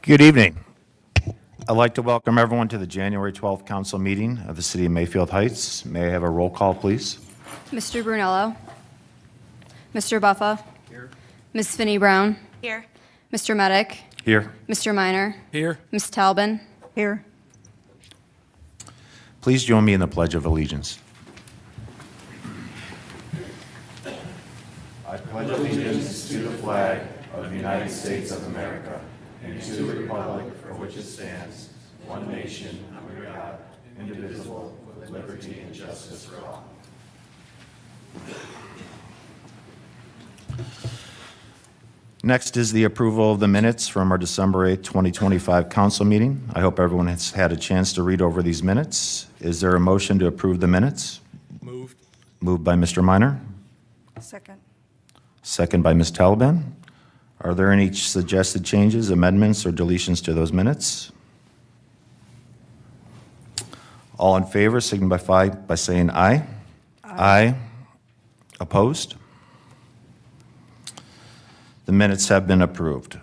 Good evening. I'd like to welcome everyone to the January 12th council meeting of the City of Mayfield Heights. May I have a roll call, please? Mr. Brunello. Mr. Buffa. Here. Ms. Finney Brown. Here. Mr. Medic. Here. Mr. Minor. Here. Ms. Talbin. Here. Please join me in the Pledge of Allegiance. I pledge allegiance to the flag of the United States of America and to the republic for which it stands, one nation, under God, indivisible, with liberty and justice for all. Next is the approval of the minutes from our December 8th, 2025 council meeting. I hope everyone has had a chance to read over these minutes. Is there a motion to approve the minutes? Moved. Moved by Mr. Minor, Second. second by Ms. Talbin. Are there any suggested changes, amendments, or deletions to those minutes? All in favor signify by saying aye. Aye. Opposed? The minutes have been approved.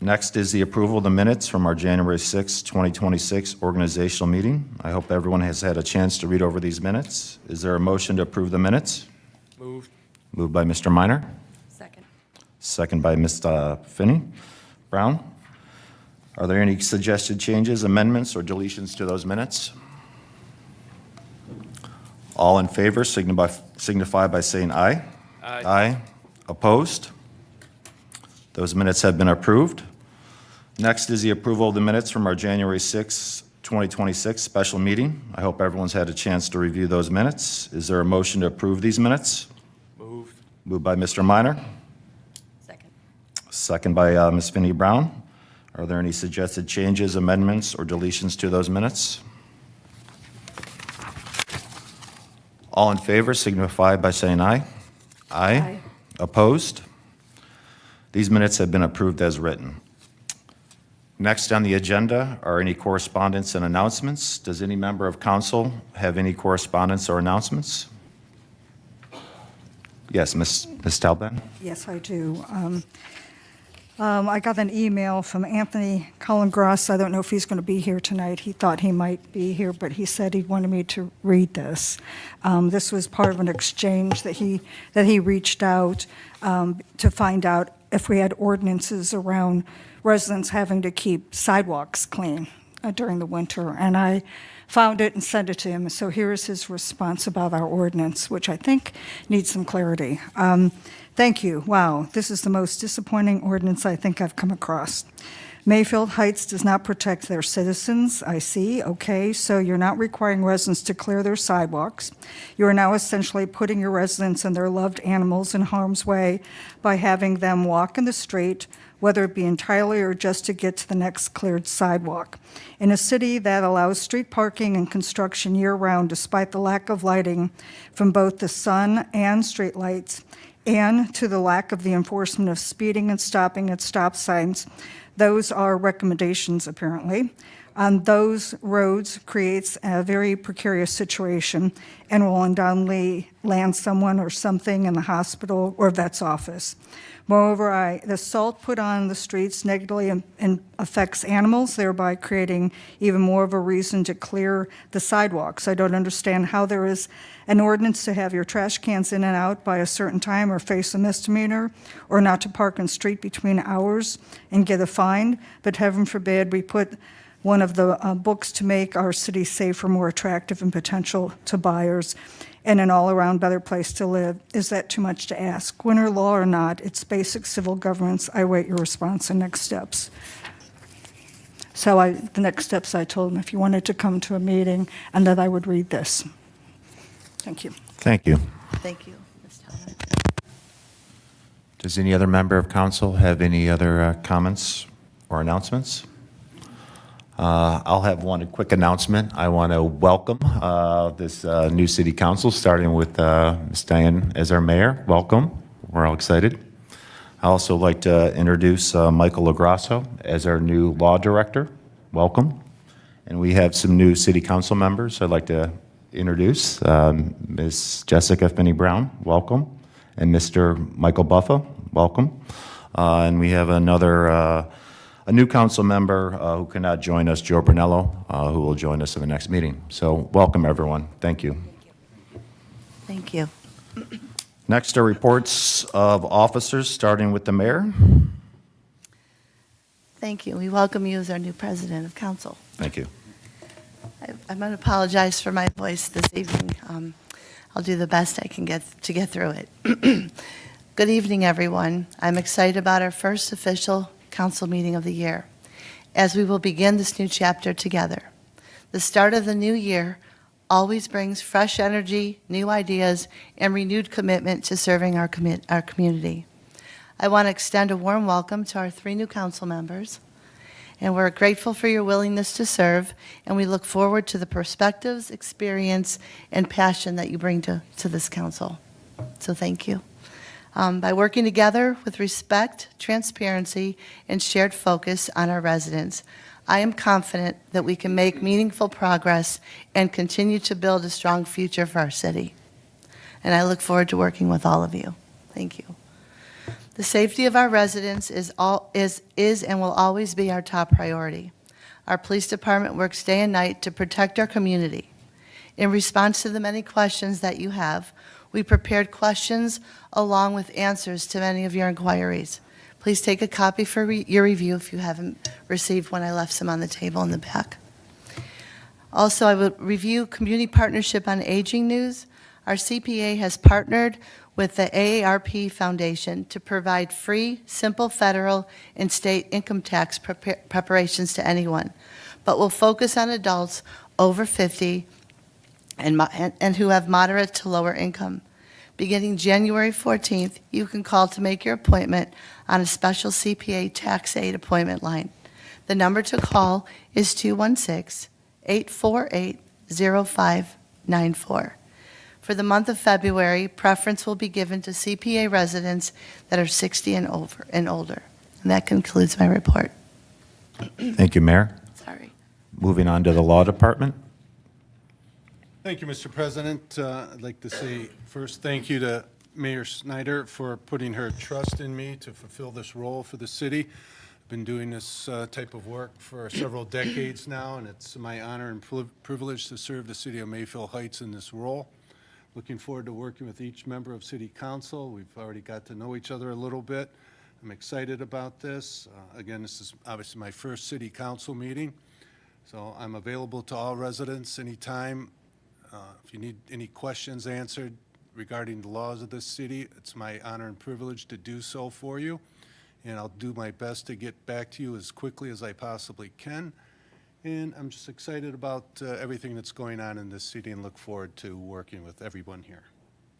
Next is the approval of the minutes from our January 6, 2026 organizational meeting. I hope everyone has had a chance to read over these minutes. Is there a motion to approve the minutes? Moved. Moved by Mr. Minor, Second. second by Ms. Finney Brown. Are there any suggested changes, amendments, or deletions to those minutes? All in favor signify by saying aye. Aye. Aye. Opposed? Those minutes have been approved. Next is the approval of the minutes from our January 6, 2026 special meeting. I hope everyone's had a chance to review those minutes. Is there a motion to approve these minutes? Moved. Moved by Mr. Minor, Second. second by Ms. Finney Brown. Are there any suggested changes, amendments, or deletions to those minutes? All in favor signify by saying aye. Aye. Opposed? These minutes have been approved as written. Next on the agenda are any correspondence and announcements. Does any member of council have any correspondence or announcements? Yes, Ms. Talbin. Yes, I do. I got an email from Anthony Cullengross. I don't know if he's going to be here tonight. He thought he might be here, but he said he wanted me to read this. This was part of an exchange that he reached out to find out if we had ordinances around residents having to keep sidewalks clean during the winter. And I found it and sent it to him. So here is his response about our ordinance, which I think needs some clarity. Thank you. Wow, this is the most disappointing ordinance I think I've come across. Mayfield Heights does not protect their citizens. I see. Okay, so you're not requiring residents to clear their sidewalks. You are now essentially putting your residents and their loved animals in harm's way by having them walk in the street, whether it be entirely or just to get to the next cleared sidewalk. In a city that allows street parking and construction year-round despite the lack of lighting from both the sun and street lights, and to the lack of the enforcement of speeding and stopping at stop signs, those are recommendations apparently. On those roads creates a very precarious situation and will undoubtedly land someone or something in the hospital or vet's office. Moreover, the salt put on the streets negatively affects animals, thereby creating even more of a reason to clear the sidewalks. I don't understand how there is an ordinance to have your trash cans in and out by a certain time or face a misdemeanor, or not to park on street between hours and get a fine, but heaven forbid we put one of the books to make our city safer, more attractive, and potential to buyers, and an all-around better place to live. Is that too much to ask? Winter law or not, it's basic civil governance. I await your response and next steps. So the next steps, I told him if you wanted to come to a meeting and that I would read this. Thank you. Thank you. Thank you, Ms. Talbot. Does any other member of council have any other comments or announcements? I'll have one quick announcement. I want to welcome this new city council, starting with Ms. Diane as our mayor. Welcome. We're all excited. I also like to introduce Michael LaGrasso as our new law director. Welcome. And we have some new city council members I'd like to introduce. Ms. Jessica Finney Brown, welcome. And Mr. Michael Buffa, welcome. And we have another a new council member who cannot join us, Joe Brunello, who will join us in the next meeting. So welcome, everyone. Thank you. Thank you. Next are reports of officers, starting with the mayor. Thank you. We welcome you as our new president of council. Thank you. I'm going to apologize for my voice this evening. I'll do the best I can get through it. Good evening, everyone. I'm excited about our first official council meeting of the year, as we will begin this new chapter together. The start of the new year always brings fresh energy, new ideas, and renewed commitment to serving our community. I want to extend a warm welcome to our 3 new council members, and we're grateful for your willingness to serve, and we look forward to the perspectives, experience, and passion that you bring to this council. So thank you. By working together with respect, transparency, and shared focus on our residents, I am confident that we can make meaningful progress and continue to build a strong future for our city. And I look forward to working with all of you. Thank you. The safety of our residents is and will always be our top priority. Our police department works day and night to protect our community. In response to the many questions that you have, we prepared questions along with answers to many of your inquiries. Please take a copy for your review if you haven't received one. I left some on the table in the back. Also, I will review Community Partnership on Aging news. Our CPA has partnered with the AARP Foundation to provide free, simple federal and state income tax preparations to anyone, but will focus on adults over 50 and who have moderate to lower income. Beginning January 14th, you can call to make your appointment on a special CPA tax aid appointment line. The number to call is 216-848-0594. For the month of February, preference will be given to CPA residents that are 60 and older. And that concludes my report. Thank you, Mayor. Sorry. Moving on to the Law Department. Thank you, Mr. President. I'd like to say first thank you to Mayor Snyder for putting her trust in me to fulfill this role for the city. I've been doing this type of work for several decades now, and it's my honor and privilege to serve the city of Mayfield Heights in this role. Looking forward to working with each member of City Council. We've already got to know each other a little bit. I'm excited about this. Again, this is obviously my first City Council meeting, so I'm available to all residents anytime. If you need any questions answered regarding the laws of this city, it's my honor and privilege to do so for you. And I'll do my best to get back to you as quickly as I possibly can. And I'm just excited about everything that's going on in this city and look forward to working with everyone here.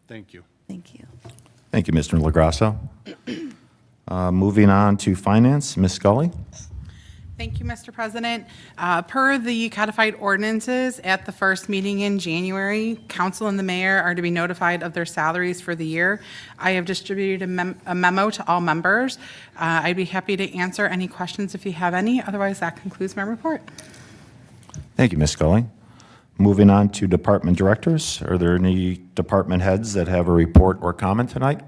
Thank you. Thank you. Thank you, Mr. LaGrasso. Moving on to Finance, Ms. Scully. Thank you, Mr. President. Per the codified ordinances at the first meeting in January, council and the mayor are to be notified of their salaries for the year. I have distributed a memo to all members. I'd be happy to answer any questions if you have any. Otherwise, that concludes my report. Thank you, Ms. Scully. Moving on to department directors. Are there any department heads that have a report or comment tonight?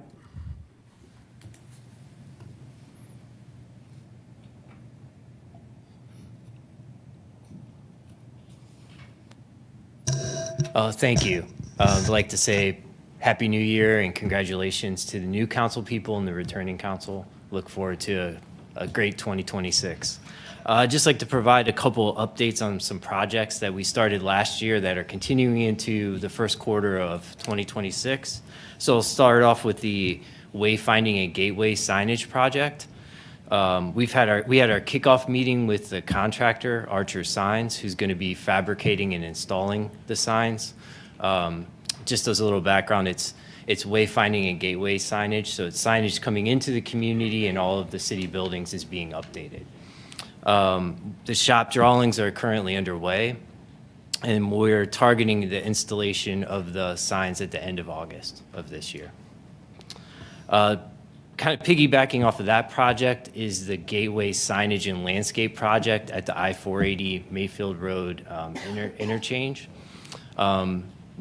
Thank you. I'd like to say Happy New Year and congratulations to the new council people and the returning council. Look forward to a great 2026. I'd just like to provide a couple updates on some projects that we started last year that are continuing into the first quarter of 2026. So I'll start off with the Wayfinding and Gateway signage project. We had our kickoff meeting with the contractor, Archer Signs, who's going to be fabricating and installing the signs. Just as a little background, it's wayfinding and gateway signage, so it's signage coming into the community and all of the city buildings is being updated. The shop drawings are currently underway, and we're targeting the installation of the signs at the end of August of this year. Kind of piggybacking off of that project is the Gateway Signage and Landscape Project at the I-480 Mayfield Road interchange.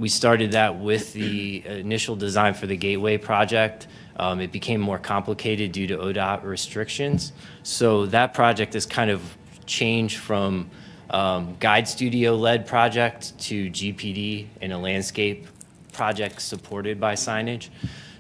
We started that with the initial design for the Gateway project. It became more complicated due to ODOT restrictions. So that project has kind of changed from guide studio-led project to GPD and a landscape project supported by signage.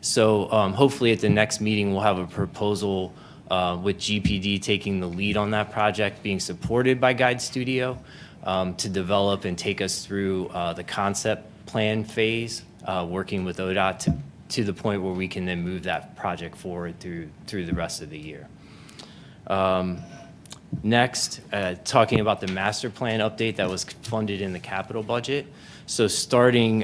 So hopefully at the next meeting, we'll have a proposal with GPD taking the lead on that project, being supported by Guide Studio to develop and take us through the concept plan phase, working with ODOT to the point where we can then move that project forward through the rest of the year. Next, talking about the master plan update that was funded in the capital budget. So starting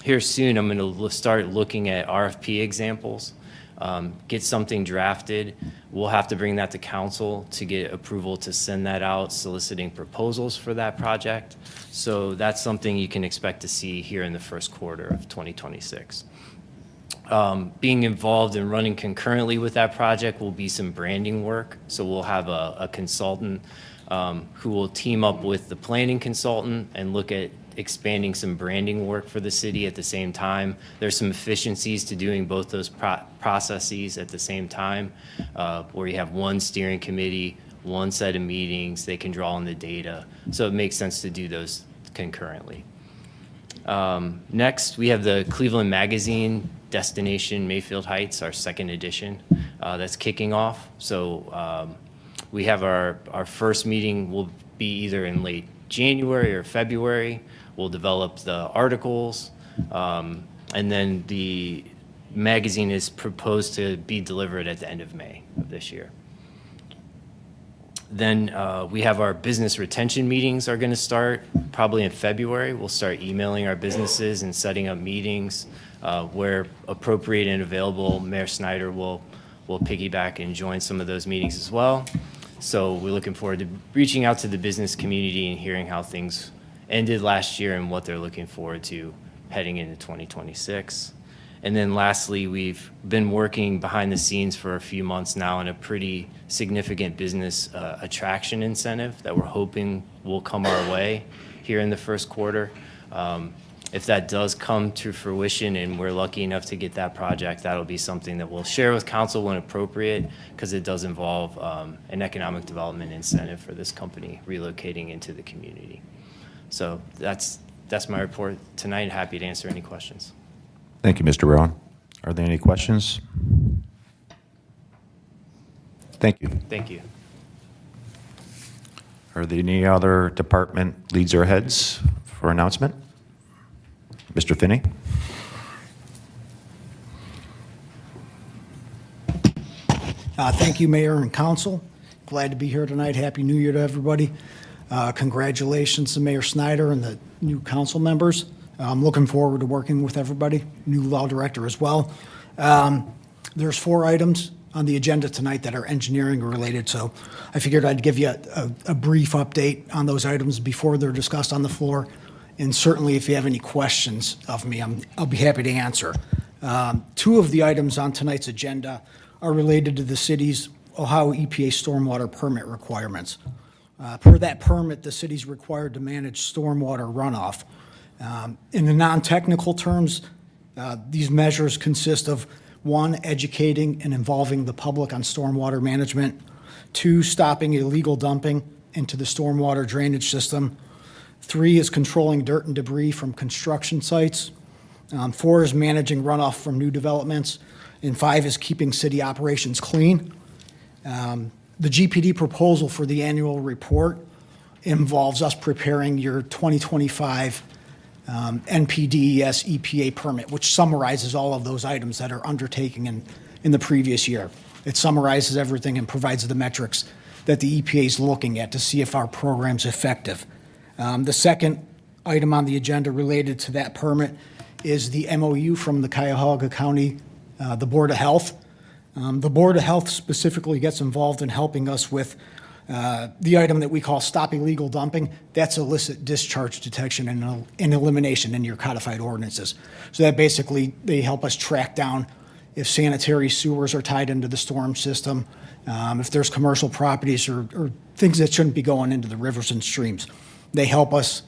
here soon, I'm going to start looking at RFP examples, get something drafted. We'll have to bring that to council to get approval to send that out, soliciting proposals for that project. So that's something you can expect to see here in the first quarter of 2026. Being involved and running concurrently with that project will be some branding work. So we'll have a consultant who will team up with the planning consultant and look at expanding some branding work for the city at the same time. There's some efficiencies to doing both those processes at the same time, where you have one steering committee, one set of meetings, they can draw on the data. So it makes sense to do those concurrently. Next, we have the Cleveland Magazine Destination Mayfield Heights, our second edition, that's kicking off. So we have our first meeting will be either in late January or February. We'll develop the articles, and then the magazine is proposed to be delivered at the end of May of this year. Then we have our business retention meetings are going to start probably in February. We'll start emailing our businesses and setting up meetings where appropriate and available. Mayor Snyder will piggyback and join some of those meetings as well. So we're looking forward to reaching out to the business community and hearing how things ended last year and what they're looking forward to heading into 2026. And then lastly, we've been working behind the scenes for a few months now on a pretty significant business attraction incentive that we're hoping will come our way here in the first quarter. If that does come to fruition and we're lucky enough to get that project, that'll be something that we'll share with council when appropriate, because it does involve an economic development incentive for this company relocating into the community. So that's my report tonight. Happy to answer any questions. Thank you, Mr. Rowan. Are there any questions? Thank you. Thank you. Are there any other department leads or heads for announcement? Mr. Finney? Thank you, Mayor and Council. Glad to be here tonight. Happy New Year to everybody. Congratulations to Mayor Snyder and the new council members. I'm looking forward to working with everybody, new law director as well. There's 4 items on the agenda tonight that are engineering related, so I figured I'd give you a brief update on those items before they're discussed on the floor. And certainly, if you have any questions of me, I'll be happy to answer. 2 of the items on tonight's agenda are related to the city's Ohio EPA stormwater permit requirements. Per that permit, the city's required to manage stormwater runoff. In the non-technical terms, these measures consist of 1, educating and involving the public on stormwater management, 2, stopping illegal dumping into the stormwater drainage system, 3 is controlling dirt and debris from construction sites, 4 is managing runoff from new developments, and 5 is keeping city operations clean. The GPD proposal for the annual report involves us preparing your 2025 NPDES EPA permit, which summarizes all of those items that are undertaken in the previous year. It summarizes everything and provides the metrics that the EPA is looking at to see if our program's effective. The second item on the agenda related to that permit is the MOU from the Cuyahoga County, the Board of Health. The Board of Health specifically gets involved in helping us with the item that we call stop illegal dumping. That's illicit discharge detection and elimination in your codified ordinances. So that basically, they help us track down if sanitary sewers are tied into the storm system, if there's commercial properties or things that shouldn't be going into the rivers and streams. They help us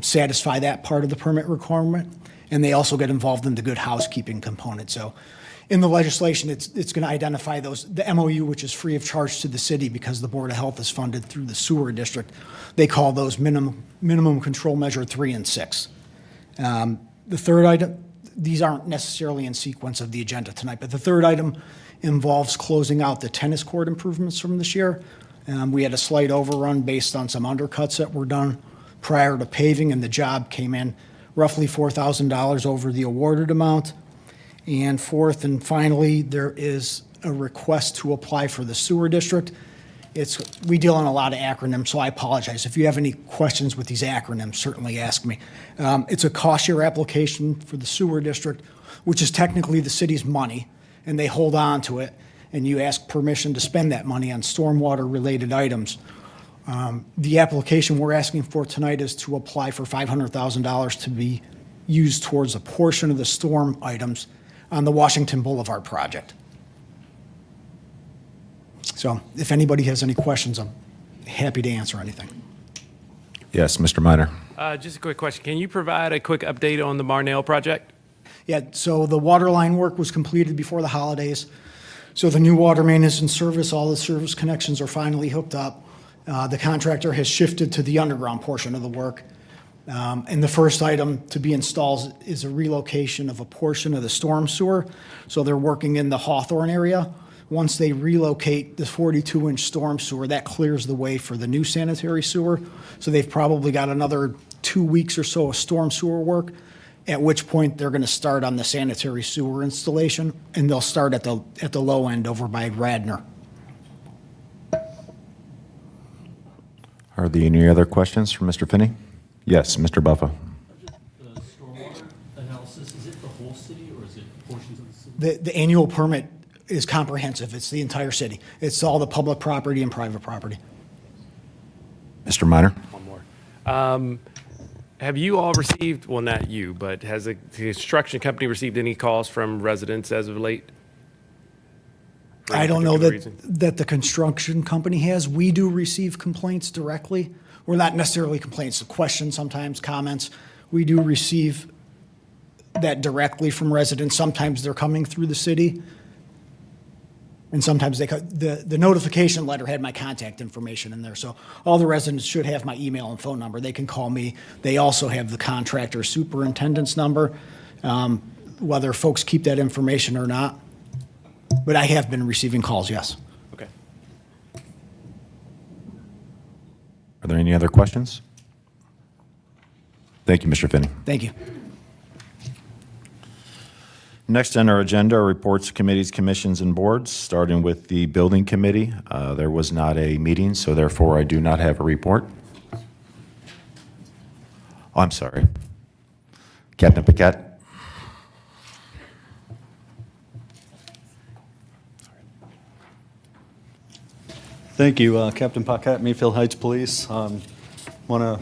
satisfy that part of the permit requirement, and they also get involved in the good housekeeping component. So in the legislation, it's going to identify the MOU, which is free of charge to the city because the Board of Health is funded through the sewer district. They call those minimum control measure 3 and 6. The third item, these aren't necessarily in sequence of the agenda tonight, but the third item involves closing out the tennis court improvements from this year. We had a slight overrun based on some undercuts that were done prior to paving, and the job came in roughly $4,000 over the awarded amount. And fourth and finally, there is a request to apply for the sewer district. We deal in a lot of acronyms, so I apologize. If you have any questions with these acronyms, certainly ask me. It's a cost share application for the sewer district, which is technically the city's money, and they hold on to it, and you ask permission to spend that money on stormwater-related items. The application we're asking for tonight is to apply for $500,000 to be used towards a portion of the storm items on the Washington Boulevard project. So if anybody has any questions, I'm happy to answer anything. Yes, Mr. Minor. Just a quick question. Can you provide a quick update on the Marnell project? Yeah, so the water line work was completed before the holidays. So the new water main is in service. All the service connections are finally hooked up. The contractor has shifted to the underground portion of the work. And the first item to be installed is a relocation of a portion of the storm sewer. So they're working in the Hawthorne area. Once they relocate the 42-inch storm sewer, that clears the way for the new sanitary sewer. So they've probably got another 2 weeks or so of storm sewer work, at which point they're going to start on the sanitary sewer installation, and they'll start at the low end over by Radnor. Are there any other questions for Mr. Finney? Yes, Mr. Buffa. The stormwater analysis, is it the whole city or is it portions of the city? The annual permit is comprehensive. It's the entire city. It's all the public property and private property. Mr. Minor? One more. Have you all received, well, not you, but has the construction company received any calls from residents as of late? For any I don't know particular reason? that the construction company has. We do receive complaints directly. Well, not necessarily complaints, questions sometimes, comments. We do receive that directly from residents. Sometimes they're coming through the city. And sometimes the notification letter had my contact information in there. So all the residents should have my email and phone number. They can call me. They also have the contractor superintendent's number, whether folks keep that information or not. But I have been receiving calls, yes. Okay. Are there any other questions? Thank you, Mr. Finney. Thank you. Next on our agenda are reports, committees, commissions, and boards, starting with the Building Committee. There was not a meeting, so therefore I do not have a report. Oh, I'm sorry. Captain Paquette? Thank you, Captain Paquette, Mayfield Heights Police. Want to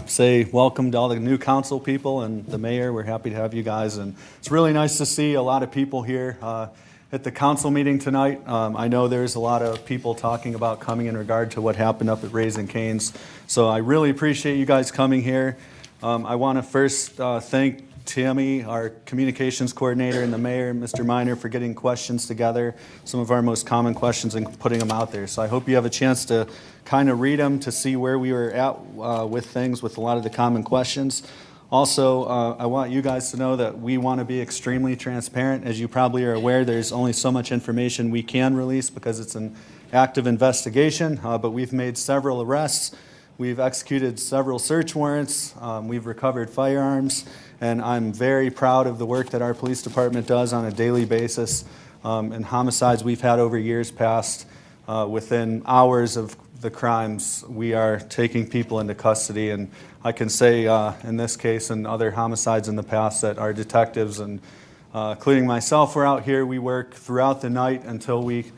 say welcome to all the new council people and the mayor. We're happy to have you guys, and it's really nice to see a lot of people here at the council meeting tonight. I know there's a lot of people talking about coming in regard to what happened up at Raising Cane's, so I really appreciate you guys coming here. I want to first thank Tammy, our communications coordinator, and the mayor, Mr. Minor, for getting questions together, some of our most common questions, and putting them out there. So I hope you have a chance to kind of read them to see where we were at with things with a lot of the common questions. Also, I want you guys to know that we want to be extremely transparent. As you probably are aware, there's only so much information we can release because it's an active investigation, but we've made several arrests. We've executed several search warrants. We've recovered firearms. And I'm very proud of the work that our police department does on a daily basis. And homicides we've had over years past, within hours of the crimes, we are taking people into custody. And I can say in this case and other homicides in the past that our detectives, and including myself, we're out here. We work throughout the night until we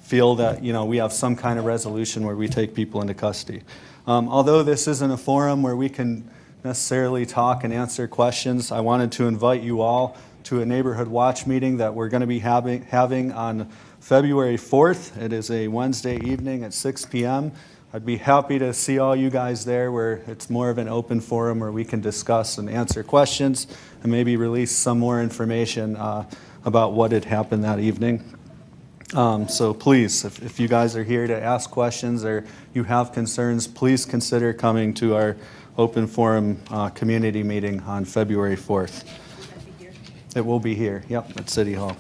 feel that we have some kind of resolution where we take people into custody. Although this isn't a forum where we can necessarily talk and answer questions, I wanted to invite you all to a neighborhood watch meeting that we're going to be having on February 4th. It is a Wednesday evening at 6 p.m. I'd be happy to see all you guys there where it's more of an open forum where we can discuss and answer questions and maybe release some more information about what had happened that evening. So please, if you guys are here to ask questions or you have concerns, please consider coming to our open forum community meeting on February 4th. It will be here, yep, at City Hall.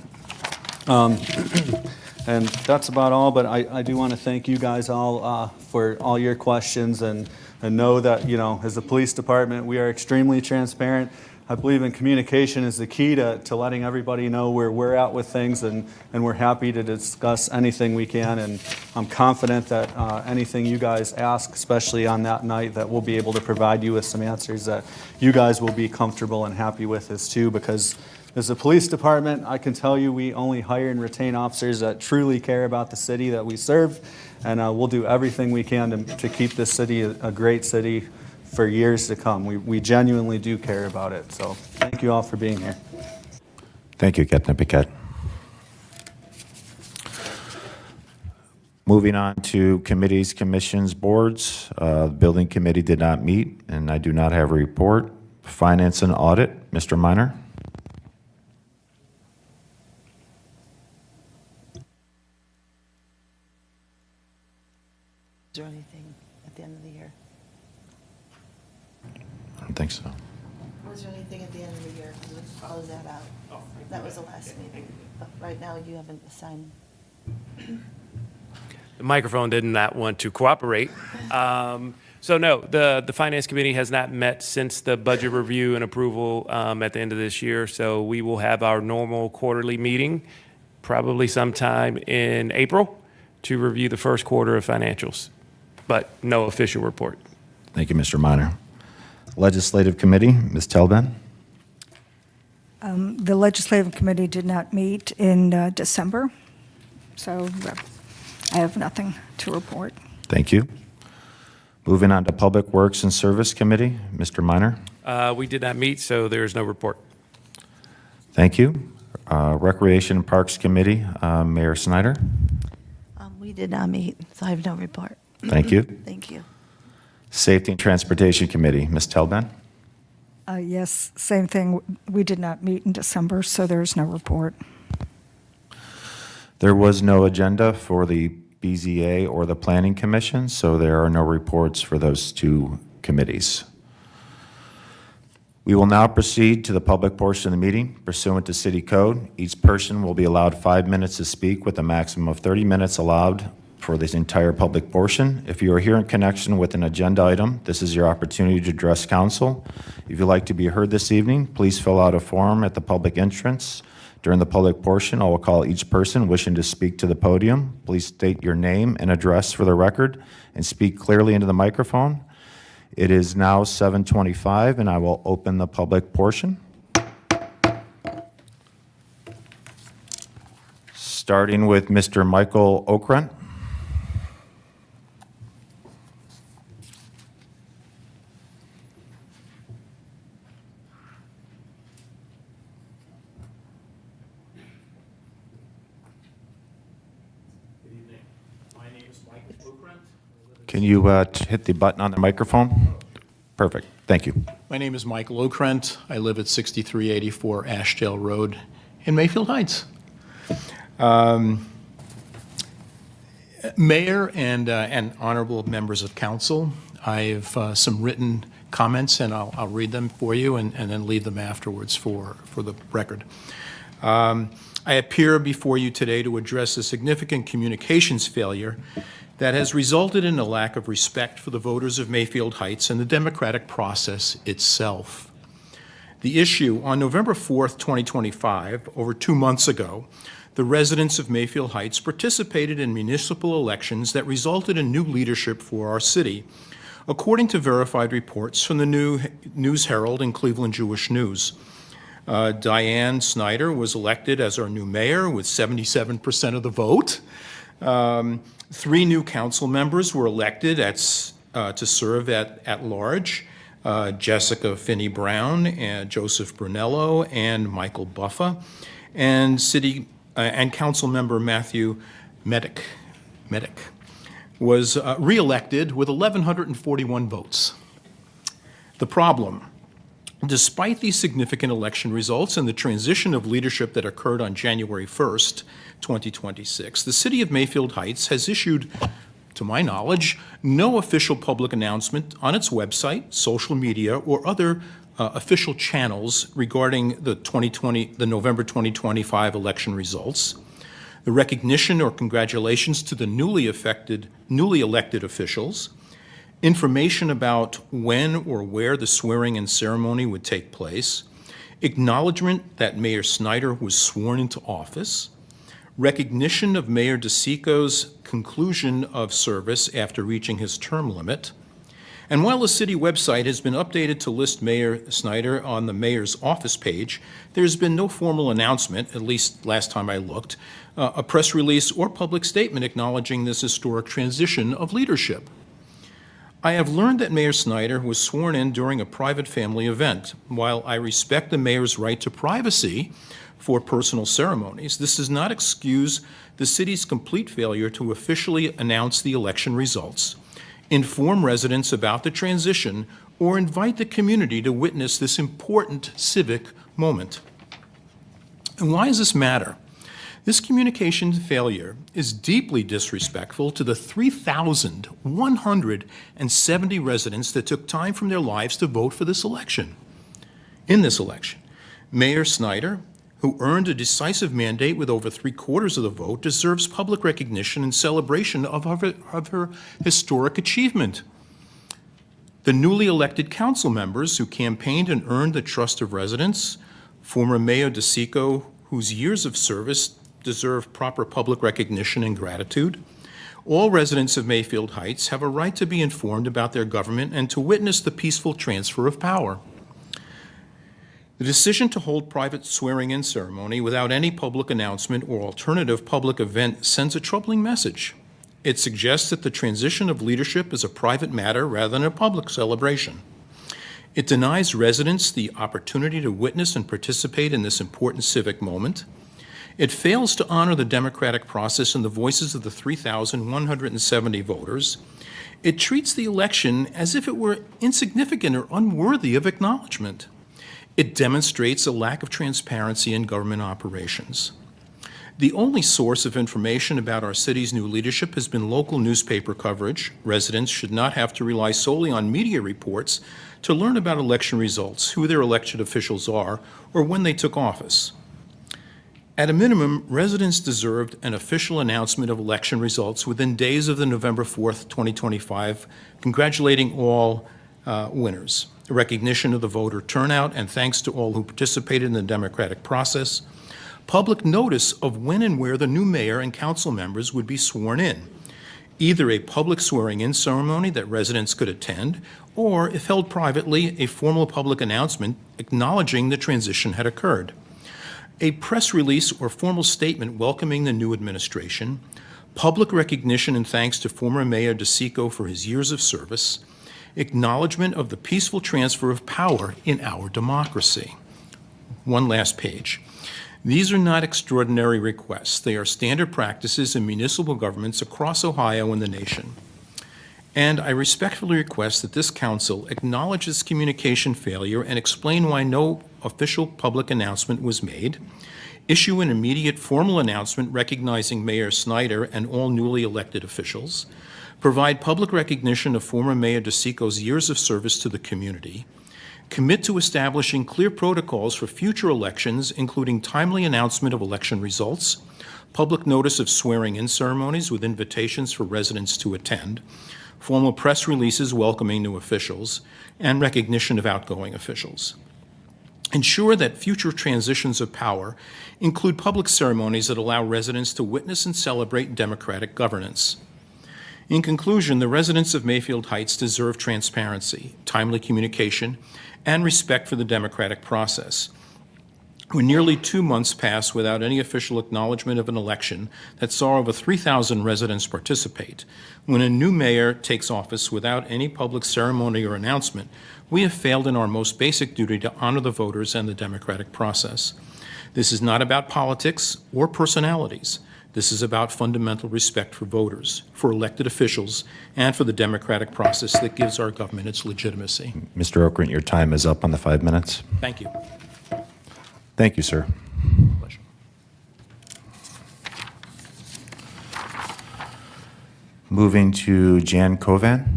And that's about all, but I do want to thank you guys all for all your questions and know that, you know, as a police department, we are extremely transparent. I believe in communication is the key to letting everybody know where we're at with things, and we're happy to discuss anything we can. And I'm confident that anything you guys ask, especially on that night, that we'll be able to provide you with some answers that you guys will be comfortable and happy with as too, because as a police department, I can tell you we only hire and retain officers that truly care about the city that we serve, and we'll do everything we can to keep this city a great city for years to come. We genuinely do care about it, so thank you all for being here. Thank you, Captain Piquet. Moving on to committees, commissions, boards. The Building Committee did not meet, and I do not have a report. Finance and Audit, Mr. Minor. Is there anything at the end of the year? I don't think so. Was there anything at the end of the year? Let's close that out. That was the last meeting. But right now, you haven't assigned. The microphone did not want to cooperate. So no, the Finance Committee has not met since the budget review and approval at the end of this year. So we will have our normal quarterly meeting, probably sometime in April, to review the first quarter of financials, but no official report. Thank you, Mr. Minor. Legislative Committee, Ms. Telben. The Legislative Committee did not meet in December, so I have nothing to report. Thank you. Moving on to Public Works and Service Committee, Mr. Minor. We did not meet, so there is no report. Thank you. Recreation and Parks Committee, Mayor Snyder. We did not meet, so I have no report. Thank you. Thank you. Safety and Transportation Committee, Ms. Telben. Yes, same thing. We did not meet in December, so there's no report. There was no agenda for the BZA or the Planning Commission, so there are no reports for those two committees. We will now proceed to the public portion of the meeting. Pursuant to City Code, each person will be allowed 5 minutes to speak with a maximum of 30 minutes allowed for this entire public portion. If you are here in connection with an agenda item, this is your opportunity to address council. If you'd like to be heard this evening, please fill out a form at the public entrance. During the public portion, I will call each person wishing to speak to the podium. Please state your name and address for the record and speak clearly into the microphone. It is now 7:25, and I will open the public portion. Starting with Mr. Michael Okrent. Can you hit the button on the microphone? Perfect. Thank you. My name is Michael Okrent. I live at 6384 Ashdale Road in Mayfield Heights. Mayor and honorable members of council, I have some written comments, and I'll read them for you and then leave them afterwards for the record. I appear before you today to address a significant communications failure that has resulted in a lack of respect for the voters of Mayfield Heights and the democratic process itself. The issue, on November 4th, 2025, over 2 months ago, the residents of Mayfield Heights participated in municipal elections that resulted in new leadership for our city, according to verified reports from the New News Herald and Cleveland Jewish News. Diane Snyder was elected as our new mayor with 77% of the vote. 3 new council members were elected to serve at large, Jessica Finney Brown, and Joseph Brunello, and Michael Buffa, and council member Matthew Medic. was reelected with 1,141 votes. The problem: despite these significant election results and the transition of leadership that occurred on January 1st, 2026, the City of Mayfield Heights has issued, to my knowledge, no official public announcement on its website, social media, or other official channels regarding the November 2025 election results, the recognition or congratulations to the newly elected officials, information about when or where the swearing-in ceremony would take place, acknowledgement that Mayor Snyder was sworn into office, recognition of Mayor DeSico's conclusion of service after reaching his term limit. And while the city website has been updated to list Mayor Snyder on the mayor's office page, there's been no formal announcement, at least last time I looked, a press release or public statement acknowledging this historic transition of leadership. I have learned that Mayor Snyder was sworn in during a private family event. While I respect the mayor's right to privacy for personal ceremonies, this does not excuse the city's complete failure to officially announce the election results, inform residents about the transition, or invite the community to witness this important civic moment. And why does this matter? This communication failure is deeply disrespectful to the 3,170 residents that took time from their lives to vote for this election. In this election, Mayor Snyder, who earned a decisive mandate with over 3/4 of the vote, deserves public recognition and celebration of her historic achievement. The newly elected council members who campaigned and earned the trust of residents, former Mayor DeSico, whose years of service deserve proper public recognition and gratitude. All residents of Mayfield Heights have a right to be informed about their government and to witness the peaceful transfer of power. The decision to hold private swearing-in ceremony without any public announcement or alternative public event sends a troubling message. It suggests that the transition of leadership is a private matter rather than a public celebration. It denies residents the opportunity to witness and participate in this important civic moment. It fails to honor the democratic process and the voices of the 3,170 voters. It treats the election as if it were insignificant or unworthy of acknowledgement. It demonstrates a lack of transparency in government operations. The only source of information about our city's new leadership has been local newspaper coverage. Residents should not have to rely solely on media reports to learn about election results, who their elected officials are, or when they took office. At a minimum, residents deserved an official announcement of election results within days of the November 4th, 2025, congratulating all winners, a recognition of the voter turnout, and thanks to all who participated in the democratic process, public notice of when and where the new mayor and council members would be sworn in, either a public swearing-in ceremony that residents could attend, or, if held privately, a formal public announcement acknowledging the transition had occurred. A press release or formal statement welcoming the new administration, public recognition and thanks to former Mayor DeSico for his years of service, acknowledgement of the peaceful transfer of power in our democracy. One last page. These are not extraordinary requests. They are standard practices in municipal governments across Ohio and the nation. And I respectfully request that this council acknowledge this communication failure and explain why no official public announcement was made, issue an immediate formal announcement recognizing Mayor Snyder and all newly elected officials, provide public recognition of former Mayor DeSico's years of service to the community, commit to establishing clear protocols for future elections, including timely announcement of election results, public notice of swearing-in ceremonies with invitations for residents to attend, formal press releases welcoming new officials, and recognition of outgoing officials. Ensure that future transitions of power include public ceremonies that allow residents to witness and celebrate democratic governance. In conclusion, the residents of Mayfield Heights deserve transparency, timely communication, and respect for the democratic process. When nearly 2 months pass without any official acknowledgement of an election that saw over 3,000 residents participate, when a new mayor takes office without any public ceremony or announcement, we have failed in our most basic duty to honor the voters and the democratic process. This is not about politics or personalities. This is about fundamental respect for voters, for elected officials, and for the democratic process that gives our government its legitimacy. Mr. Okrent, your time is up on the 5 minutes. Thank you. Thank you, sir. Pleasure. Moving to Jan Kovan.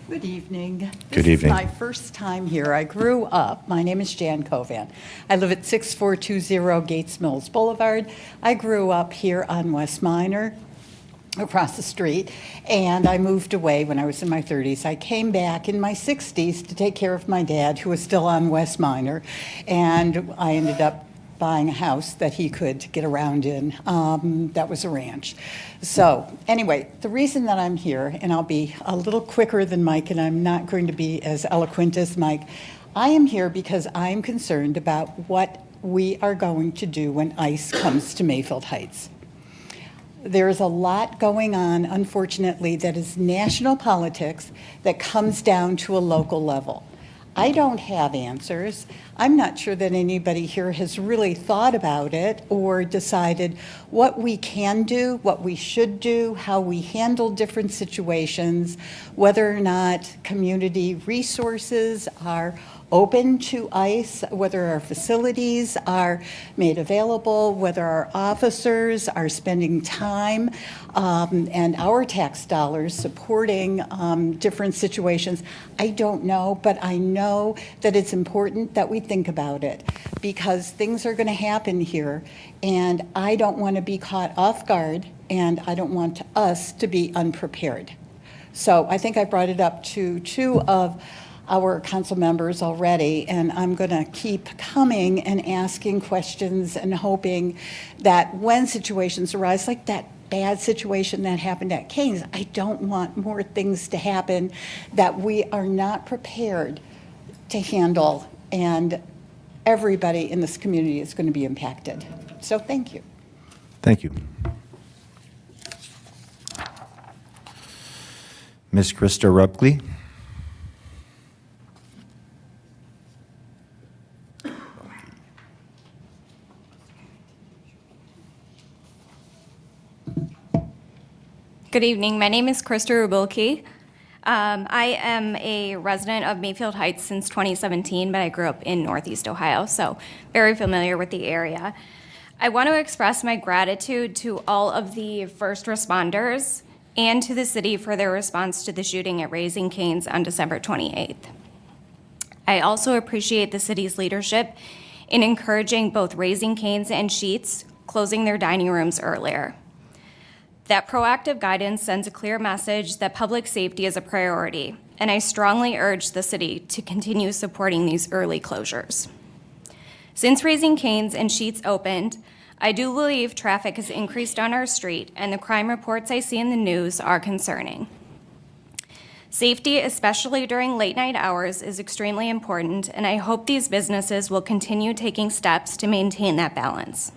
Good evening. Good evening. This is my first time here. I grew up, my name is Jan Kovan. I live at 6420 Gates Mills Boulevard. I grew up here on West Minor, across the street, and I moved away when I was in my 30s. I came back in my 60s to take care of my dad, who was still on West Minor, and I ended up buying a house that he could get around in. That was a ranch. So anyway, the reason that I'm here, and I'll be a little quicker than Mike, and I'm not going to be as eloquent as Mike, I am here because I'm concerned about what we are going to do when ICE comes to Mayfield Heights. There's a lot going on, unfortunately, that is national politics that comes down to a local level. I don't have answers. I'm not sure that anybody here has really thought about it or decided what we can do, what we should do, how we handle different situations, whether or not community resources are open to ICE, whether our facilities are made available, whether our officers are spending time and our tax dollars supporting different situations. I don't know, but I know that it's important that we think about it because things are going to happen here, and I don't want to be caught off guard, and I don't want us to be unprepared. So I think I brought it up to two of our council members already, and I'm going to keep coming and asking questions and hoping that when situations arise, like that bad situation that happened at Canes, I don't want more things to happen that we are not prepared to handle, and everybody in this community is going to be impacted. So thank you. Thank you. Ms. Krista Rupkley. Good evening. My name is Krista Rubilke. I am a resident of Mayfield Heights since 2017, but I grew up in Northeast Ohio, so very familiar with the area. I want to express my gratitude to all of the first responders and to the city for their response to the shooting at Raising Cane's on December 28th. I also appreciate the city's leadership in encouraging both Raising Cane's and Sheetz closing their dining rooms earlier. That proactive guidance sends a clear message that public safety is a priority, and I strongly urge the city to continue supporting these early closures. Since Raising Cane's and Sheetz opened, I do believe traffic has increased on our street, and the crime reports I see in the news are concerning. Safety, especially during late-night hours, is extremely important, and I hope these businesses will continue taking steps to maintain that balance.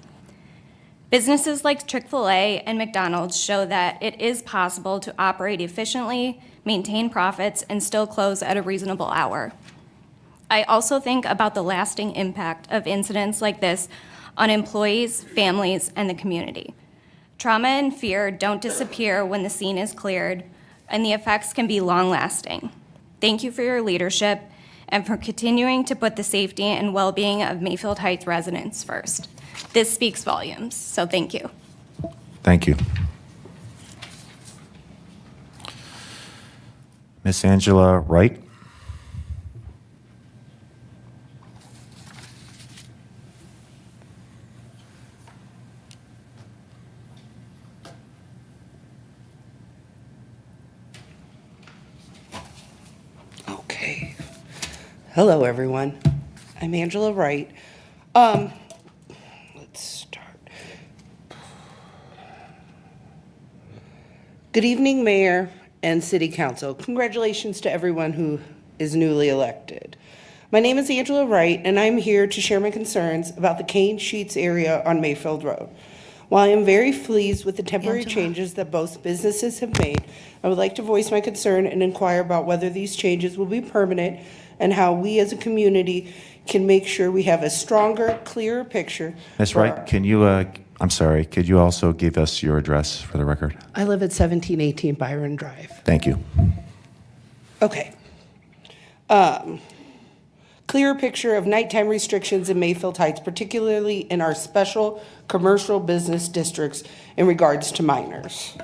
Businesses like Chick-fil-A and McDonald's show that it is possible to operate efficiently, maintain profits, and still close at a reasonable hour. I also think about the lasting impact of incidents like this on employees, families, and the community. Trauma and fear don't disappear when the scene is cleared, and the effects can be long-lasting. Thank you for your leadership and for continuing to put the safety and well-being of Mayfield Heights residents first. This speaks volumes, so thank you. Thank you. Miss Angela Wright. Okay. Hello, everyone. I'm Angela Wright. Let's start. Good evening, Mayor and City Council. Congratulations to everyone who is newly elected. My name is Angela Wright, and I'm here to share my concerns about the Canes Sheetz area on Mayfield Road. While I am very pleased with the temporary changes that both businesses have made, I would like to voice my concern and inquire about whether these changes will be permanent and how we as a community can make sure we have a stronger, clearer picture. Ms. for Wright, our- can you, I'm sorry, could you also give us your address for the record? I live at 1718 Byron Drive. Thank you. Okay. Clearer picture of nighttime restrictions in Mayfield Heights, particularly in our special commercial business districts in regards to minors.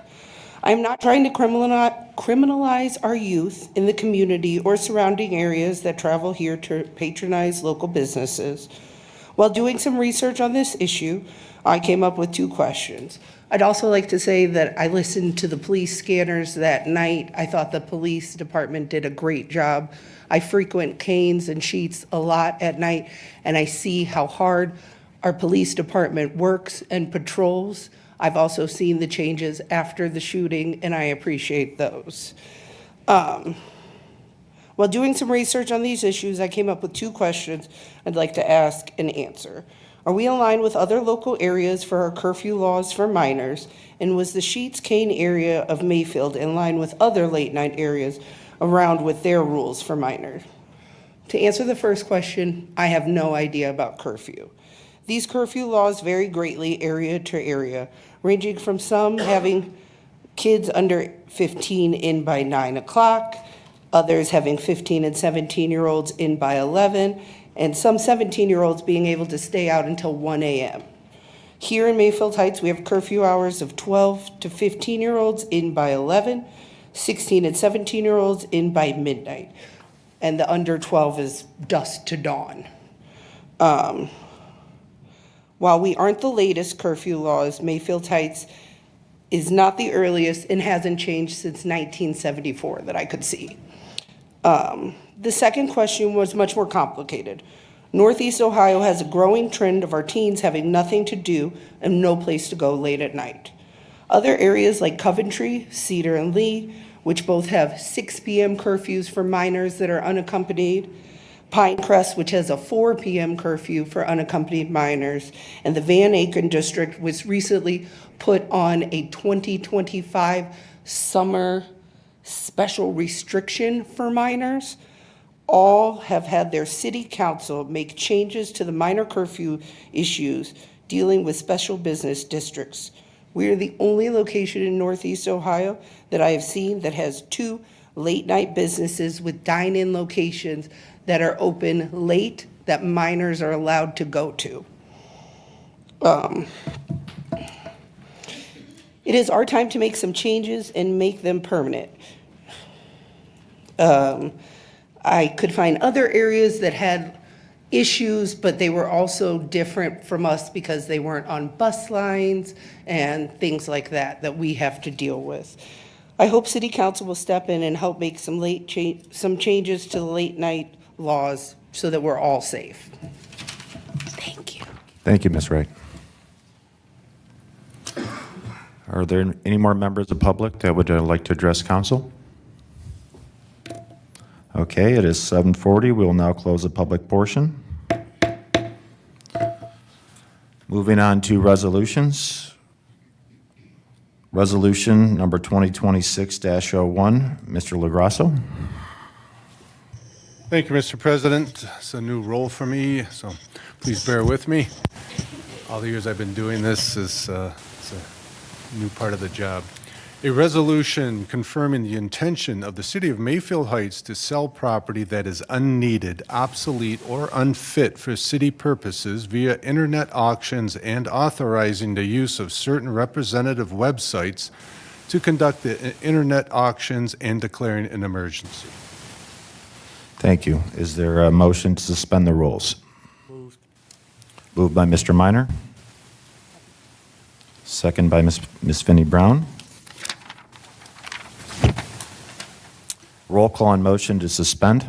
I'm not trying to criminalize our youth in the community or surrounding areas that travel here to patronize local businesses. While doing some research on this issue, I came up with 2 questions. I'd also like to say that I listened to the police scanners that night. I thought the police department did a great job. I frequent Canes and Sheets a lot at night, and I see how hard our police department works and patrols. I've also seen the changes after the shooting, and I appreciate those. While doing some research on these issues, I came up with 2 questions I'd like to ask and answer. Are we aligned with other local areas for our curfew laws for minors? And was the Sheets Cane area of Mayfield in line with other late-night areas around with their rules for minors? To answer the first question, I have no idea about curfew. These curfew laws vary greatly area to area, ranging from some having kids under 15 in by 9 o'clock, others having 15 and 17-year-olds in by 11, and some 17-year-olds being able to stay out until 1 a.m. Here in Mayfield Heights, we have curfew hours of 12 to 15-year-olds in by 11, 16 and 17-year-olds in by midnight, and the under 12 is dusk to dawn. While we aren't the latest curfew laws, Mayfield Heights is not the earliest and hasn't changed since 1974 that I could see. The second question was much more complicated. Northeast Ohio has a growing trend of our teens having nothing to do and no place to go late at night. Other areas like Coventry, Cedar, and Lee, which both have 6 p.m. curfews for minors that are unaccompanied, Pinecrest, which has a 4 p.m. curfew for unaccompanied minors, and the Van Aken district was recently put on a 2025 summer special restriction for minors. All have had their city council make changes to the minor curfew issues dealing with special business districts. We are the only location in Northeast Ohio that I have seen that has 2 late-night businesses with dine-in locations that are open late that minors are allowed to go to. It is our time to make some changes and make them permanent. I could find other areas that had issues, but they were also different from us because they weren't on bus lines and things like that that we have to deal with. I hope City Council will step in and help make some changes to the late night laws so that we're all safe. Thank you. Thank you, Ms. Wright. Are there any more members of the public that would like to address council? Okay, it is 7:40. We will now close the public portion. Moving on to resolutions. Resolution number 2026-01, Mr. LaGrasso. Thank you, Mr. President. It's a new role for me, so please bear with me. All the years I've been doing this it's a new part of the job. A resolution confirming the intention of the City of Mayfield Heights to sell property that is unneeded, obsolete, or unfit for city purposes via internet auctions and authorizing the use of certain representative websites to conduct the internet auctions and declaring an emergency. Thank you. Is there a motion to suspend the rules? Moved by Mr. Minor. Second by Ms. Finney Brown. Roll call on motion to suspend.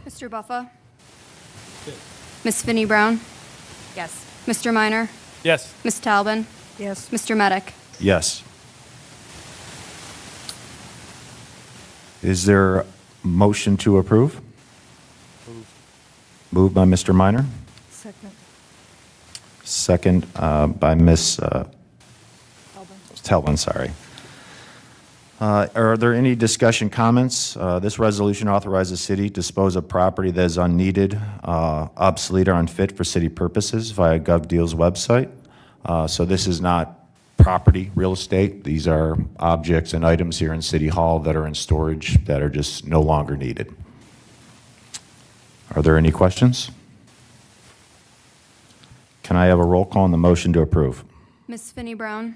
Mr. Buffa? Ms. Finney Brown? Yes. Mr. Minor? Yes. Ms. Talbin? Yes. Mr. Medic? Yes. Is there a motion to approve? Moved by Mr. Minor. Second. Second by Ms. Talbin, sorry. Are there any discussion comments? This resolution authorizes the city to dispose of property that is unneeded, obsolete, or unfit for city purposes via GovDeals website. So this is not property, real estate. These are objects and items here in City Hall that are in storage that are just no longer needed. Are there any questions? Can I have a roll call on the motion to approve? Ms. Finney Brown?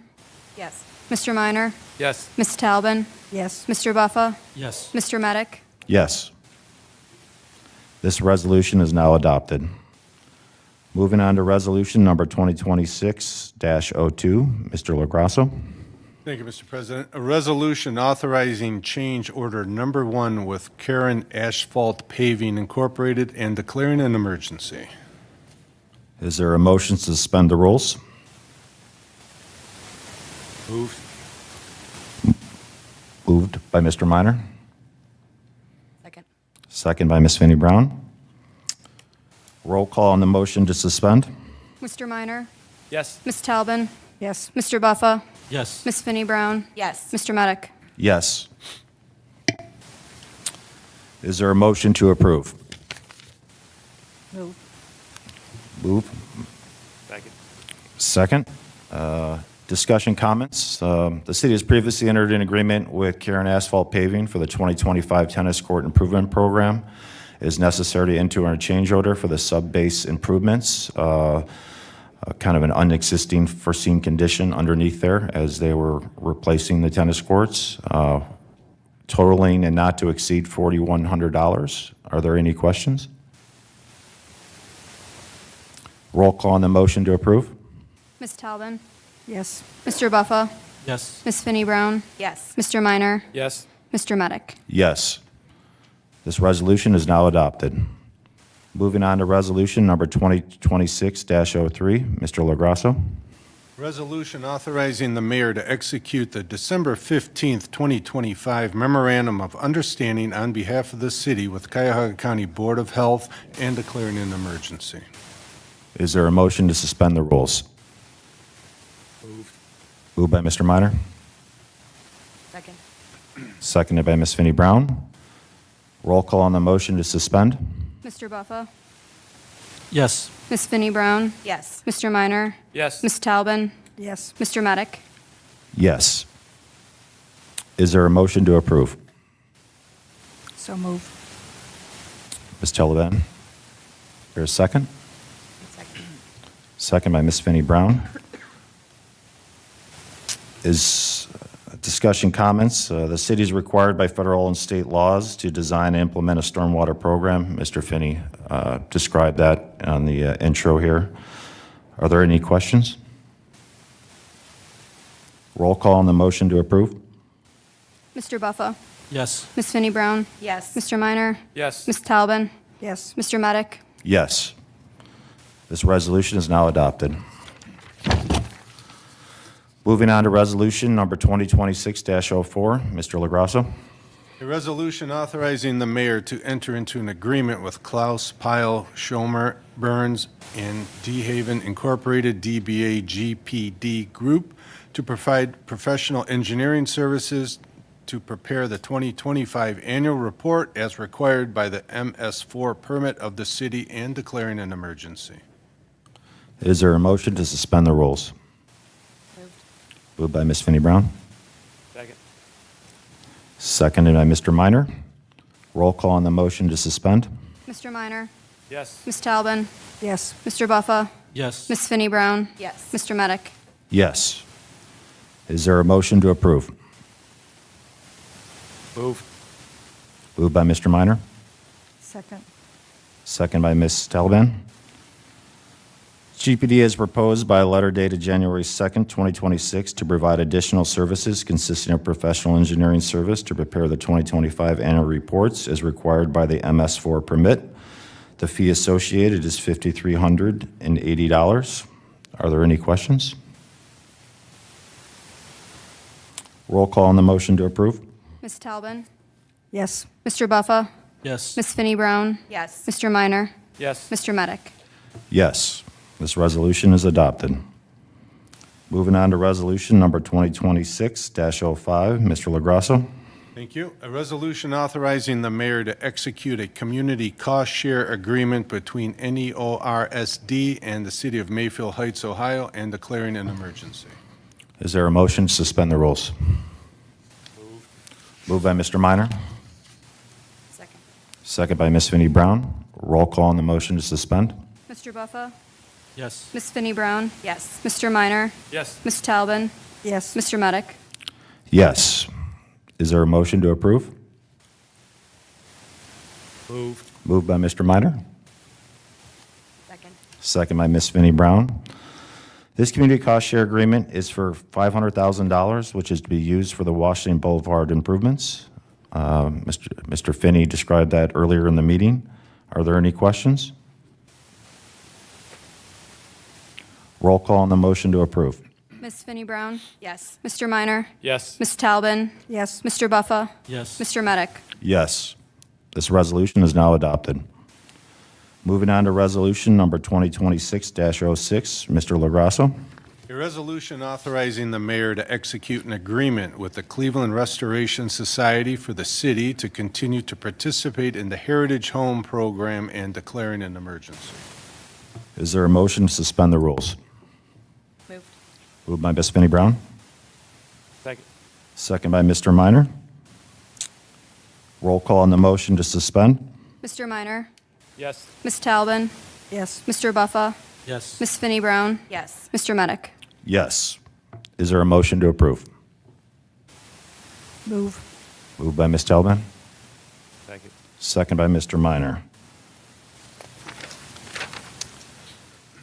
Yes. Mr. Minor? Yes. Ms. Talbin? Yes. Mr. Buffa? Yes. Mr. Medic? Yes. This resolution is now adopted. Moving on to resolution number 2026-02, Mr. LaGrasso. Thank you, Mr. President. A resolution authorizing change order number 1 with Karen Asphalt Paving Incorporated and declaring an emergency. Is there a motion to suspend the rules? Moved. Moved by Mr. Minor, Second. second by Ms. Finney Brown. Roll call on the motion to suspend. Mr. Minor? Yes. Ms. Talbin? Yes. Mr. Buffa? Yes. Ms. Finney Brown? Yes. Mr. Medic? Yes. Is there a motion to approve? Move. Move. Second. Second. Discussion comments. The city has previously entered an agreement with Karen Asphalt Paving for the 2025 tennis court improvement program. It is necessary to enter a change order for the sub-base improvements, kind of an unexisting foreseen condition underneath there as they were replacing the tennis courts, totaling and not to exceed $4,100. Are there any questions? Roll call on the motion to approve. Ms. Talbin? Yes. Mr. Buffa? Yes. Ms. Finney Brown? Yes. Mr. Minor? Yes. Mr. Medic? Yes. This resolution is now adopted. Moving on to resolution number 2026-03, Mr. LaGrasso. Resolution authorizing the mayor to execute the December 15th, 2025 memorandum of understanding on behalf of the city with Cuyahoga County Board of Health and declaring an emergency. Is there a motion to suspend the rules? Moved by Mr. Minor, Second. seconded by Ms. Finney Brown. Roll call on the motion to suspend. Mr. Buffa? Yes. Ms. Finney Brown? Yes. Mr. Minor? Yes. Ms. Talbin? Yes. Mr. Medic? Yes. Is there a motion to approve? So move. Ms. Teleban? There a second? Second. Second by Ms. Finney Brown. Is discussion comments. The city is required by federal and state laws to design and implement a stormwater program. Mr. Finney described that on the intro here. Are there any questions? Roll call on the motion to approve. Mr. Buffa? Yes. Ms. Finney Brown? Yes. Mr. Minor? Yes. Ms. Talbin? Yes. Mr. Medic? Yes. This resolution is now adopted. Moving on to resolution number 2026-04, Mr. LaGrasso. A resolution authorizing the mayor to enter into an agreement with Klaus, Pyle, Schomer, Burns, and DeHaven Incorporated DBA GPD Group to provide professional engineering services to prepare the 2025 annual report as required by the MS4 permit of the city and declaring an emergency. Is there a motion to suspend the rules? Moved by Ms. Finney Brown, Second. seconded by Mr. Minor. Roll call on the motion to suspend. Mr. Minor? Yes. Ms. Talbin? Yes. Mr. Buffa? Yes. Ms. Finney Brown? Yes. Mr. Medic? Yes. Is there a motion to approve? Move. Moved by Mr. Minor, Second. second by Ms. Taliban. GPD is proposed by a letter dated January 2nd, 2026, to provide additional services consisting of professional engineering service to prepare the 2025 annual reports as required by the MS4 permit. The fee associated is $5,380. Are there any questions? Roll call on the motion to approve. Ms. Talbin? Yes. Mr. Buffa? Yes. Ms. Finney Brown? Yes. Mr. Minor? Yes. Mr. Medic? Yes, this resolution is adopted. Moving on to resolution number 2026-05, Mr. LaGrasso. Thank you. A resolution authorizing the mayor to execute a community cost share agreement between NEORSD and the city of Mayfield Heights, Ohio, and declaring an emergency. Is there a motion to suspend the rules? Moved by Mr. Minor, Second. second by Ms. Finney Brown. Roll call on the motion to suspend. Mr. Buffa? Yes. Ms. Finney Brown? Yes. Mr. Minor? Yes. Ms. Talbin? Yes. Mr. Medic? Yes. Is there a motion to approve? Moved. Moved by Mr. Minor, Second. second by Ms. Finney Brown. This community cost share agreement is for $500,000, which is to be used for the Washington Boulevard improvements. Mr. Finney described that earlier in the meeting. Are there any questions? Roll call on the motion to approve. Ms. Finney Brown? Yes. Mr. Minor? Yes. Ms. Talbin? Yes. Mr. Buffa? Yes. Mr. Medic? Yes. This resolution is now adopted. Moving on to resolution number 2026-06, Mr. LaGrasso. A resolution authorizing the mayor to execute an agreement with the Cleveland Restoration Society for the city to continue to participate in the Heritage Home Program and declaring an emergency. Is there a motion to suspend the rules? Moved. Moved by Ms. Finney Brown, Second. second by Mr. Minor. Roll call on the motion to suspend. Mr. Minor? Yes. Ms. Talbin? Yes. Mr. Buffa? Yes. Ms. Finney Brown? Yes. Mr. Medic? Yes. Is there a motion to approve? Move. Moved by Ms. Talbin, Second. second by Mr. Minor.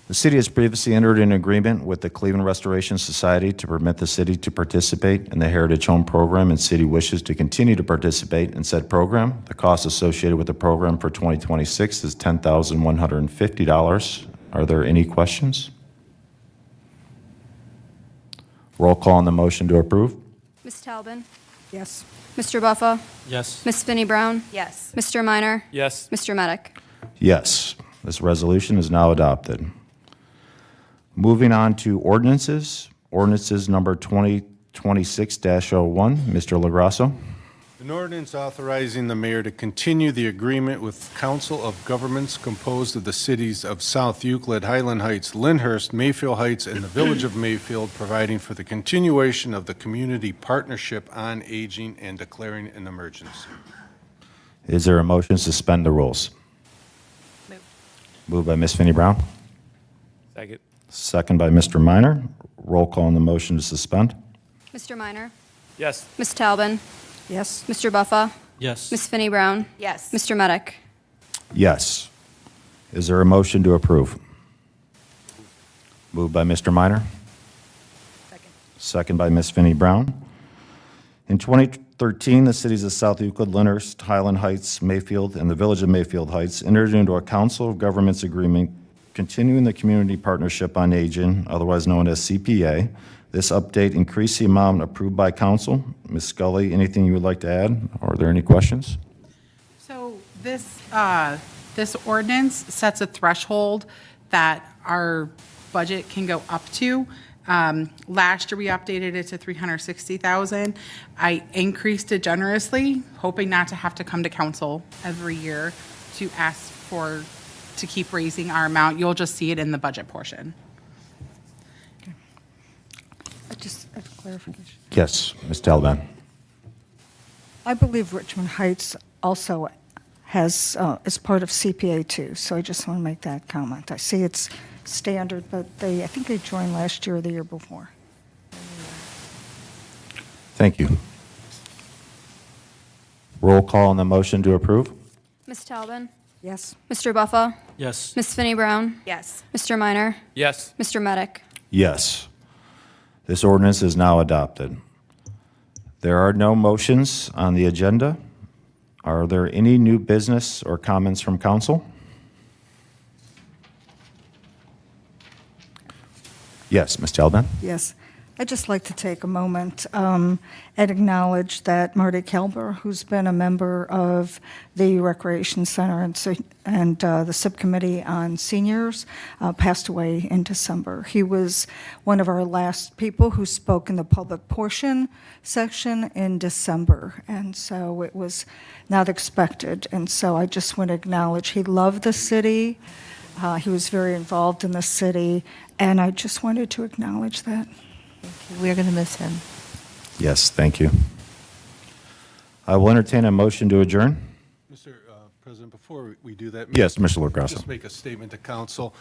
The city has previously entered an agreement with the Cleveland Restoration Society to permit the city to participate in the Heritage Home Program, and city wishes to continue to participate in said program. The cost associated with the program for 2026 is $10,150. Are there any questions? Roll call on the motion to approve. Ms. Talbin? Yes. Mr. Buffa? Yes. Ms. Finney Brown? Yes. Mr. Minor? Yes. Mr. Medic? Yes, this resolution is now adopted. Moving on to ordinances. Ordinances number 2026-01. Mr. LaGrasso. An ordinance authorizing the mayor to continue the agreement with Council of Governments composed of the cities of South Euclid, Highland Heights, Lyndhurst, Mayfield Heights, and the Village of Mayfield, providing for the continuation of the Community Partnership on Aging and declaring an emergency. Is there a motion to suspend the rules? Moved. Moved by Ms. Finney Brown, Second. second by Mr. Minor. Roll call on the motion to suspend. Mr. Minor? Yes. Ms. Talbin? Yes. Mr. Buffa? Yes. Ms. Finney Brown? Yes. Mr. Medic? Yes. Is there a motion to approve? Moved by Mr. Minor, Second. second by Ms. Finney Brown. In 2013, the cities of South Euclid, Lyndhurst, Highland Heights, Mayfield, and the Village of Mayfield Heights entered into a Council of Governments agreement continuing the Community Partnership on Aging, otherwise known as CPA. This update increased the amount approved by council. Ms. Scully, anything you would like to add? Are there any questions? So this ordinance sets a threshold that our budget can go up to. Last year, we updated it to 360,000. I increased it generously, hoping not to have to come to council every year to ask to keep raising our amount. You'll just see it in the budget portion. I just have clarification. Yes, Ms. Talbot. I believe Richmond Heights also has, is part of CPA too, so I just want to make that comment. I see it's standard, but I think they joined last year or the year before. Thank you. Roll call on the motion to approve. Ms. Talbin? Yes. Mr. Buffa? Yes. Ms. Finney Brown? Yes. Mr. Minor? Yes. Mr. Medic? Yes. This ordinance is now adopted. There are no motions on the agenda. Are there any new business or comments from council? Yes, Ms. Talbot. Yes. I'd just like to take a moment and acknowledge that Marty Kelber, who's been a member of the Recreation Center and the Subcommittee on Seniors, passed away in December. He was one of our last people who spoke in the public portion section in December, and so it was not expected. And so I just want to acknowledge he loved the city. He was very involved in the city, and I just wanted to acknowledge that. We're going to miss him. Yes, thank you. I will entertain a motion to adjourn. Mr. President, before we do that. Yes, Mr. LaGrasso. Just make a statement to council.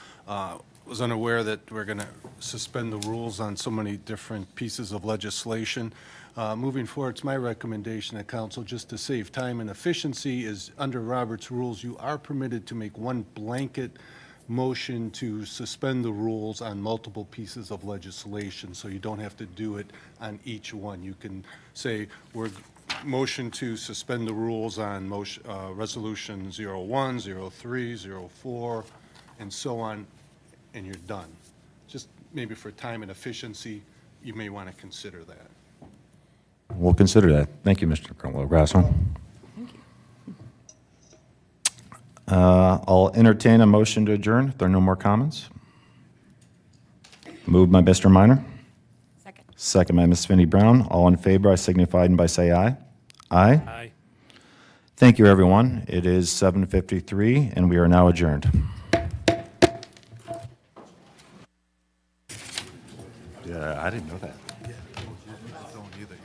Was unaware that we're going to suspend the rules on so many different pieces of legislation. Moving forward, it's my recommendation to council, just to save time and efficiency, is under Robert's rules, you are permitted to make one blanket motion to suspend the rules on multiple pieces of legislation, so you don't have to do it on each one. You can say, we're motion to suspend the rules on resolution 01, 03, 04, and so on, and you're done. Just maybe for time and efficiency, you may want to consider that. We'll consider that. Thank you, Mr. LaGrasso. I'll entertain a motion to adjourn if there are no more comments. Moved by Mr. Minor. Second. Second by Ms. Finney Brown. All in favor, I signify by say aye. Aye. Aye. Thank you, everyone. It is 7:53, and we are now adjourned. Yeah, I didn't know that.